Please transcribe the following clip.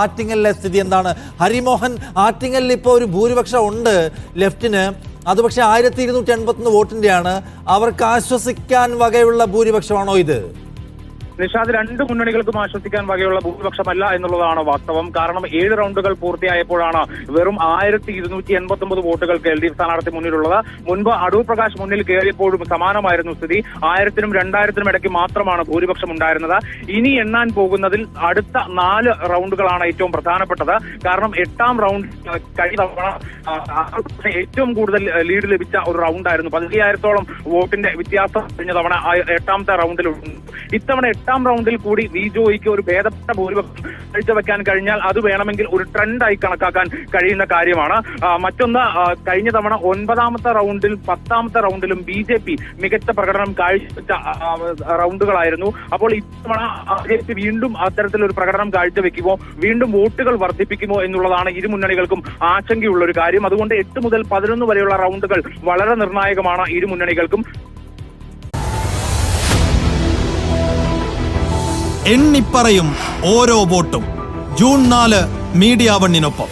ആറ്റിങ്ങലിലെ സ്ഥിതി എന്താണ്? ഹരിമോഹൻ, ആറ്റിങ്ങലിൽ ഇപ്പോൾ ഒരു ഭൂരിപക്ഷം ഉണ്ട് ലെഫ്റ്റിന്, അത് പക്ഷേ 1281 വോട്ടിന്റെയാണ്. അവർക്ക് ആശ്വസിക്കാൻ വകയുള്ള ഭൂരിപക്ഷമാണോ ഇത്? നിഷാദ്, രണ്ട് മുന്നണികൾക്കും ആശ്വസിക്കാൻ വകയുള്ള ഭൂരിപക്ഷമല്ല എന്നുള്ളതാണ് വാസ്തവം. കാരണം 7 റൗണ്ടുകൾ പൂർത്തിയായപ്പോഴാണ് വെറും 1289 വോട്ടുകൾക്ക് LDF സ്ഥാനാർത്ഥി മുന്നിലുള്ളത്. മുൻപ് അടൂർ പ്രകാശ് മുന്നിൽ കയറിയപ്പോഴും സമാനമായിരുന്നു സ്ഥിതി. 1000-നും 2000-നും ഇടയ്ക്ക് മാത്രമാണ് ഭൂരിപക്ഷം ഉണ്ടായിരുന്നത്. ഇനി എണ്ണാൻ പോകുന്നതിൽ അടുത്ത 4 റൗണ്ടുകളാണ് ഏറ്റവും പ്രധാനപ്പെട്ടത്. കാരണം 8ാം റൗണ്ട് കഴിഞ്ഞ തവണ ഏറ്റവും കൂടുതൽ ലീഡ് ലഭിച്ച ഒരു റൗണ്ടായിരുന്നു. 15,000-ഓളം വോട്ടിന്റെ വ്യത്യാസം കഴിഞ്ഞ തവണ 8ാമത്തെ റൗണ്ടിലുണ്ട്. ഇത്തവണ 8ാം റൗണ്ടിൽ കൂടി വിജോയ്ക്ക് ഒരു ഭേദപ്പെട്ട ഭൂരിപക്ഷം കാഴ്ചവെക്കാൻ കഴിഞ്ഞാൽ അത് വേണമെങ്കിൽ ഒരു ട്രെൻഡായി കണക്കാക്കാൻ കഴിയുന്ന കാര്യമാണ്. മറ്റൊന്ന്, കഴിഞ്ഞ തവണ 9ാമത്തെ റൗണ്ടിൽ 10ാമത്തെ റൗണ്ടിലും BJP മികച്ച പ്രകടനം കാഴ്ചവെച്ച റൗണ്ടുകളായിരുന്നു. അപ്പോൾ ഇത്തവണ BJP വീണ്ടും അത്തരത്തിലൊരു പ്രകടനം കാഴ്ചവെക്കുമോ, വീണ്ടും വോട്ടുകൾ വർദ്ധിപ്പിക്കുമോ എന്നുള്ളതാണ് ഇരു മുന്നണികൾക്കും ആശങ്കയുള്ള ഒരു കാര്യം. അതുകൊണ്ട് 8 മുതൽ 11 വരെയുള്ള റൗണ്ടുകൾ വളരെ നിർണായകമാണ് ഇരു മുന്നണികൾക്കും. എണ്ണിപ്പറയും ഓരോ വോട്ടും. June 4 media 1-നൊപ്പം.